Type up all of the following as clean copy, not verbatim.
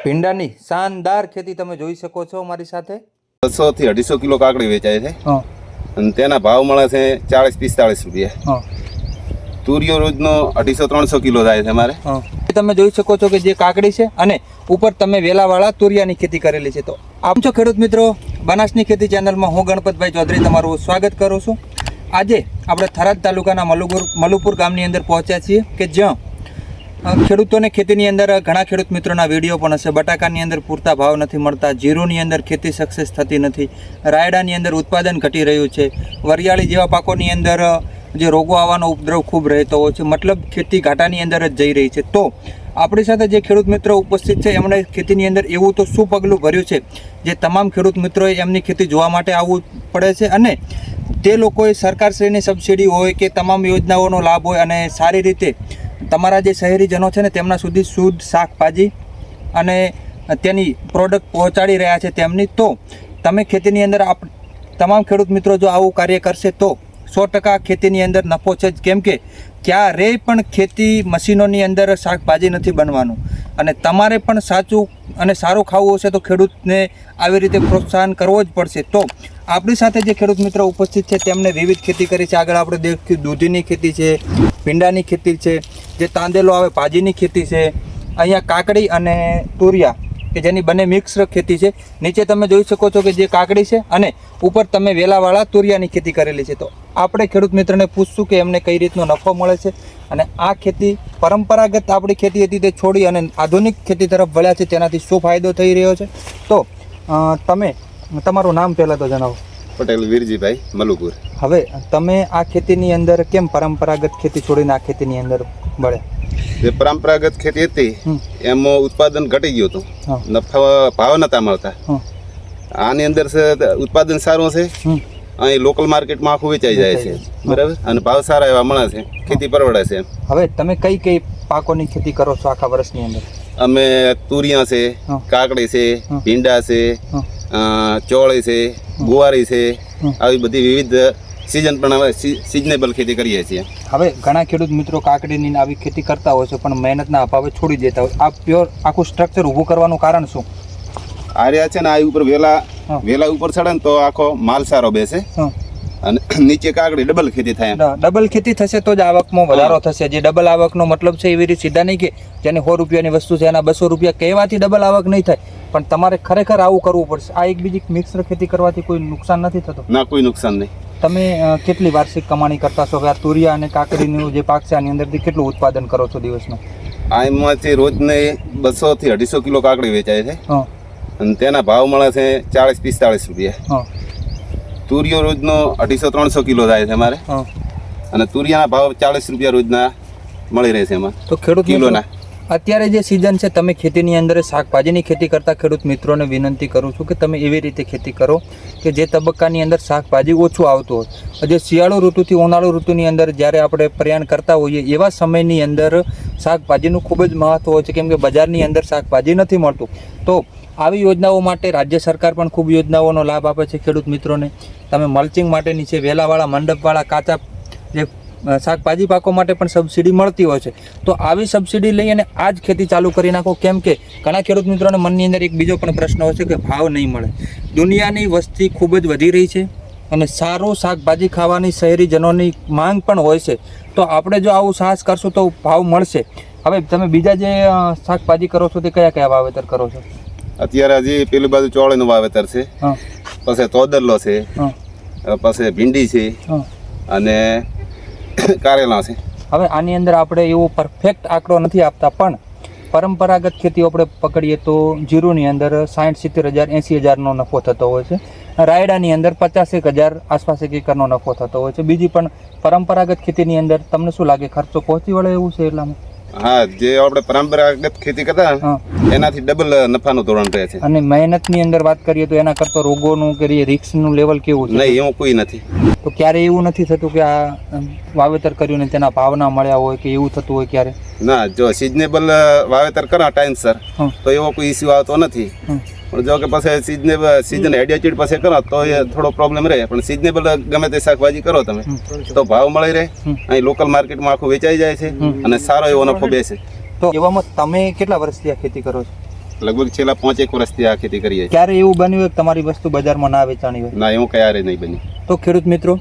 ભીંડાની શાનદાર ખેતી તમે જોઈ શકો છો મારી સાથે. 200 થી 250 કિલો કાકડી વેચાય છે અને તેના ભાવ મળે છે 40-45 રૂપિયા. તુરિયો રોજનો 250-300 કિલો થાય છે અમારે. તમે જોઈ શકો છો કે જે કાકડી છે અને ઉપર તમે વેલાવાળા તુરિયાની ખેતી કરેલી છે. તો આપ છો ખેડૂત મિત્રો, બનાસની ખેતી ચેનલમાં હું ગણપતભાઈ ચૌધરી તમારું સ્વાગત કરું છું. આજે આપણે થરાદ તાલુકાના મલુપુર ગામની અંદર પહોંચ્યા છીએ કે જ્યાં ખેડૂતોને ખેતીની અંદર ઘણા ખેડૂત મિત્રોના વિડીયો પણ હશે. બટાકાની અંદર પૂરતા ભાવ નથી મળતા, જીરુની અંદર ખેતી સક્સેસ થતી નથી, રાયડાની અંદર ઉત્પાદન ઘટી રહ્યું છે, વરિયાળી જેવા પાકોની અંદર જે રોગો આવવાનો ઉપદ્રવ ખૂબ રહેતો હોય છે, મતલબ ખેતી ઘાટાની અંદર જ જઈ રહી છે. તો આપણી સાથે જે ખેડૂત મિત્રો ઉપસ્થિત છે એમણે ખેતીની અંદર એવું તો શું પગલું ભર્યું છે જે તમામ ખેડૂત મિત્રોએ એમની ખેતી જોવા માટે આવવું પડે છે અને તે લોકોએ સરકારશ્રીની સબસિડી હોય કે તમામ યોજનાઓનો લાભ હોય અને સારી રીતે તમારા જે શહેરીજનો છે ને તેમના સુધી શુદ્ધ શાકભાજી અને તેની પ્રોડક્ટ પહોંચાડી રહ્યા છે તેમની. તો તમે ખેતીની અંદર તમામ ખેડૂત મિત્રો જો આવું કાર્ય કરશે તો 100% ખેતીની અંદર નફો છે જ. કેમ કે ક્યારેય પણ ખેતી મશીનોની અંદર શાકભાજી નથી બનવાનું અને તમારે પણ સાચું અને સારું ખાવું હશે તો ખેડૂતને આવી રીતે પ્રોત્સાહન કરવો જ પડશે. તો આપણી સાથે જે ખેડૂત મિત્રો ઉપસ્થિત છે તેમને વિવિધ ખેતી કરી છે. આગળ આપણે દેખ્યું દૂધીની ખેતી છે, ભીંડાની ખેતી છે, જે તાંદેલો આવે ભાજીની ખેતી છે, અહીંયા કાકડી અને તુરિયા કે જેની બંને મિક્સ ખેતી છે. નીચે તમે જોઈ શકો છો કે જે કાકડી છે અને ઉપર તમે વેલાવાળા તુરિયાની ખેતી કરેલી છે. તો આપણે ખેડૂત મિત્રને પૂછશું કે એમને કઈ રીતનો નફો મળે છે અને આ ખેતી પરંપરાગત આપણી ખેતી હતી તે છોડી અને આધુનિક ખેતી તરફ વળ્યા છે તેનાથી શું ફાયદો થઈ રહ્યો છે. તો તમે તમારું નામ પહેલાં તો જણાવો. પટેલ વીરજીભાઈ, મલુપુર. હવે તમે આ ખેતીની અંદર કેમ પરંપરાગત ખેતી છોડીને આ ખેતીની અંદર વળ્યા? જે પરંપરાગત ખેતી હતી એમાં ઉત્પાદન ઘટી ગયું હતું, નફા ભાવ નતા મળતા. આની અંદર ઉત્પાદન સારું છે, અહીં લોકલ માર્કેટમાં આખું વેચાઈ જાય છે, બરાબર, અને ભાવ સારા એવા મળે છે, ખેતી પરવડે છે. હવે તમે કઈ કઈ પાકોની ખેતી કરો છો આખા વર્ષની અંદર? અમે તુરિયા છે, કાકડી છે, ભીંડા છે, ચોળી છે, ગુવારી છે, આવી બધી વિવિધ સિઝન પણ હવે સિઝનેબલ ખેતી કરીએ છીએ. હવે ઘણા ખેડૂત મિત્રો કાકડીની આવી ખેતી કરતા હોય છે પણ મહેનતના અભાવે છોડી દેતા હોય. આ પ્યોર આખું સ્ટ્રક્ચર ઊભું કરવાનું કારણ શું? આ રહ્યા છે ને, આ ઉપર વેલા ઉપર ચડે ને તો આખો માલ સારો બેસે અને નીચે કાકડી ડબલ ખેતી થાય. ડબલ ખેતી થશે તો જ આવકમાં વધારો થશે. જે ડબલ આવકનો મતલબ છે એવી રીતે સીધા નહીં કે જેને 100 રૂપિયાની વસ્તુ છે એના 200 રૂપિયા કહેવાથી ડબલ આવક નહીં થાય, પણ તમારે ખરેખર આવું કરવું પડશે. આ એક બીજી મિક્સ ખેતી કરવાથી કોઈ નુકસાન નથી થતું? ના, કોઈ નુકસાન નહીં. તમે કેટલી વાર્ષિક કમાણી કરતા છો? આ તુરિયા અને કાકડીનું જે પાક છે આની અંદરથી કેટલું ઉત્પાદન કરો છો દિવસનું? આમાંથી રોજને 200 થી 250 કિલો કાકડી વેચાય છે અને તેના ભાવ મળે છે 40-45 રૂપિયા. તુરિયો રોજનો 250-300 કિલો થાય છે અમારે અને તુરિયાના ભાવ 40 રૂપિયા રોજના મળી રહે છે એમાં. તો ખેડૂત કિલોના અત્યારે જે સિઝન છે તમે ખેતીની અંદર શાકભાજીની ખેતી કરતા ખેડૂત મિત્રોને વિનંતી કરું છું કે તમે એવી રીતે ખેતી કરો કે જે તબક્કાની અંદર શાકભાજી ઓછું આવતું હોય. જે શિયાળુ ઋતુથી ઉનાળુ ઋતુની અંદર જ્યારે આપણે પ્રયાણ કરતા હોઈએ એવા સમયની અંદર શાકભાજીનું ખૂબ જ મહત્વ હોય છે, કેમ કે બજારની અંદર શાકભાજી નથી મળતું. તો આવી યોજનાઓ માટે રાજ્ય સરકાર પણ ખૂબ યોજનાઓનો લાભ આપે છે ખેડૂત મિત્રોને. તમે મલ્ચિંગ માટેની છે, વેલાવાળા મંડપવાળા કાચા જે શાકભાજી પાકો માટે પણ સબસિડી મળતી હોય છે. તો આવી સબસિડી લઈ અને આ જ ખેતી ચાલુ કરી નાખો. કેમ કે ઘણા ખેડૂત મિત્રોને મનની અંદર એક બીજો પણ પ્રશ્ન હોય છે કે ભાવ નહીં મળે. દુનિયાની વસ્તી ખૂબ જ વધી રહી છે અને સારું શાકભાજી ખાવાની શહેરીજનોની માંગ પણ હોય છે. તો આપણે જો આવું સાહસ કરશું તો ભાવ મળશે. હવે તમે બીજા જે શાકભાજી કરો છો તે કયા કયા વાવેતર કરો છો? અત્યારે હજી પેલી બાજુ ચોળીનું વાવેતર છે, પછી તોદરલો છે, પછી ભીંડી છે અને કારેલા છે. હવે આની અંદર આપણે એવો પરફેક્ટ આંકડો નથી આપતા, પણ પરંપરાગત ખેતી આપણે પકડીએ તો જીરુની અંદર 60-70 હજાર 80 હજારનો નફો થતો હોય છે. રાયડાની અંદર 50-1 હજાર આસપાસ એક એકરનો નફો થતો હોય છે. બીજી પણ પરંપરાગત ખેતીની અંદર તમને શું લાગે ખર્ચો પહોંચી વળે એવું છે એટલામાં? હા, જે આપણે પરંપરાગત ખેતી કરતા એનાથી ડબલ નફાનું ધોરણ રહે છે. અને મહેનતની અંદર વાત કરીએ તો એના કરતા રોગોનું કે રિસ્કનું લેવલ કેવું છે? નહીં, એવું કોઈ નથી. તો ક્યારે એવું નથી થતું કે આ વાવેતર કર્યું ને તેના ભાવ ના મળ્યા હોય કે એવું થતું હોય ક્યારે? ના, જો સિઝનેબલ વાવેતર કરો ટાઈમસર તો એવો કોઈ ઇસ્યુ આવતો નથી. પણ જો કે પછી સિઝન એડિયાચીડ પછી કરો તો એ થોડો પ્રોબ્લેમ રહે. પણ સિઝનેબલ ગમે તે શાકભાજી કરો તમે તો ભાવ મળી રહે, અહીં લોકલ માર્કેટમાં આખું વેચાઈ જાય છે અને સારો એવો નફો બેસે. તો એવામાં તમે કેટલા વર્ષથી આ ખેતી કરો છો? લગભગ છેલ્લા 5-1 વર્ષથી આ ખેતી કરીએ છીએ. ક્યારે એવું બન્યું હોય કે તમારી વસ્તુ બજારમાં ના વેચાણી હોય? ના, એવું ક્યારે નહીં બન્યું. તો ખેડૂત મિત્રો,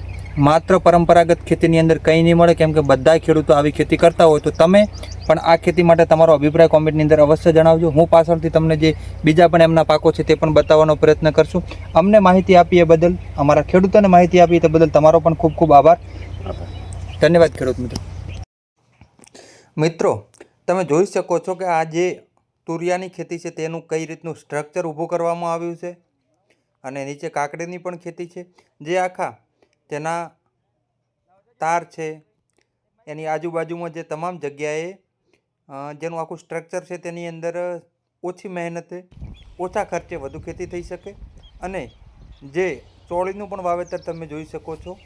માત્ર પરંપરાગત ખેતીની અંદર કંઈ નહીં મળે, કેમ કે બધા ખેડૂતો આવી ખેતી કરતા હોય. તો તમે પણ આ ખેતી માટે તમારો અભિપ્રાય કોમેન્ટની અંદર અવશ્ય જણાવજો. હું પાછળથી તમને જે બીજા પણ એમના પાકો છે તે પણ બતાવવાનો પ્રયત્ન કરશું. અમને માહિતી આપી એ બદલ, અમારા ખેડૂતોને માહિતી આપી તે બદલ તમારો પણ ખૂબ ખૂબ આભાર. ધન્યવાદ ખેડૂત મિત્રો. મિત્રો, તમે જોઈ શકો છો કે આ જે તુરિયાની ખેતી છે તેનું કઈ રીતનું સ્ટ્રક્ચર ઊભું કરવામાં આવ્યું છે, અને નીચે કાકડીની પણ ખેતી છે. જે આખા તેના તાર છે, એની આજુબાજુમાં જે તમામ જગ્યાએ જેનું આખું સ્ટ્રક્ચર છે તેની અંદર ઓછી મહેનતે ઓછા ખર્ચે વધુ ખેતી થઈ શકે. અને જે ચોળીનું પણ વાવેતર તમે જોઈ શકો છો.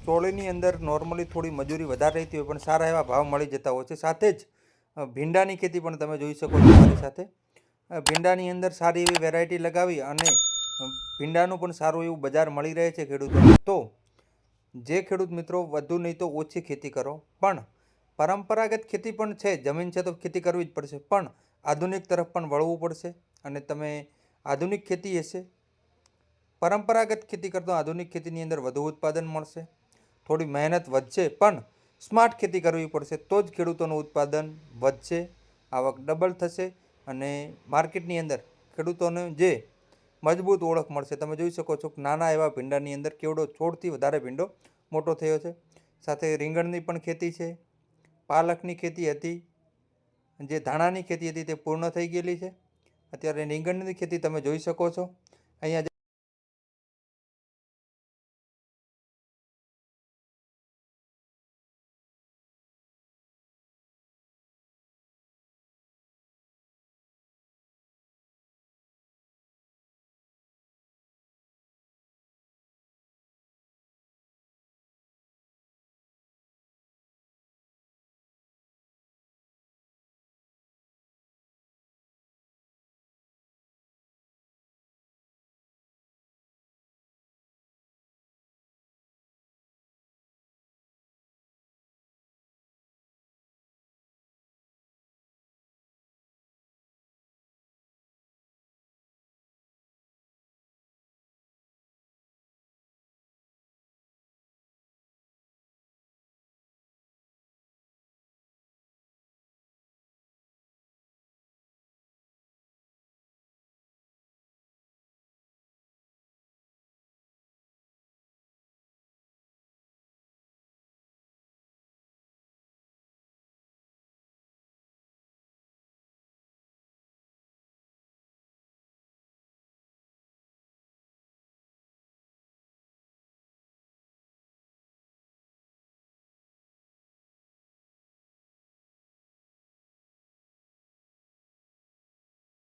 ચોળીની અંદર નોર્મલી થોડી મજૂરી વધારે રહેતી હોય, પણ સારા એવા ભાવ મળી જતા હોય છે. સાથે જ ભીંડાની ખેતી પણ તમે જોઈ શકો છો મારી સાથે. ભીંડાની અંદર સારી એવી વેરાયટી લગાવી અને ભીંડાનું પણ સારું એવું બજાર મળી રહે છે ખેડૂતોને. તો જે ખેડૂત મિત્રો વધુ નહીં તો ઓછી ખેતી કરો, પણ પરંપરાગત ખેતી પણ છે, જમીન છે તો ખેતી કરવી જ પડશે, પણ આધુનિક તરફ પણ વળવું પડશે. અને તમે આધુનિક ખેતી હશે, પરંપરાગત ખેતી કરતો આધુનિક ખેતીની અંદર વધુ ઉત્પાદન મળશે. થોડી મહેનત વધશે, પણ સ્માર્ટ ખેતી કરવી પડશે, તો જ ખેડૂતોનું ઉત્પાદન વધશે, આવક ડબલ થશે અને માર્કેટની અંદર ખેડૂતોને જે મજબૂત ઓળખ મળશે. તમે જોઈ શકો છો કે નાના એવા ભીંડાની અંદર કેવડો છોડથી વધારે ભીંડો મોટો થયો છે. સાથે રીંગણની પણ ખેતી છે, પાલકની ખેતી હતી, જે ધાણાની ખેતી હતી તે પૂર્ણ થઈ ગયેલી છે. અત્યારે રીંગણની ખેતી તમે જોઈ શકો છો. અહીંયા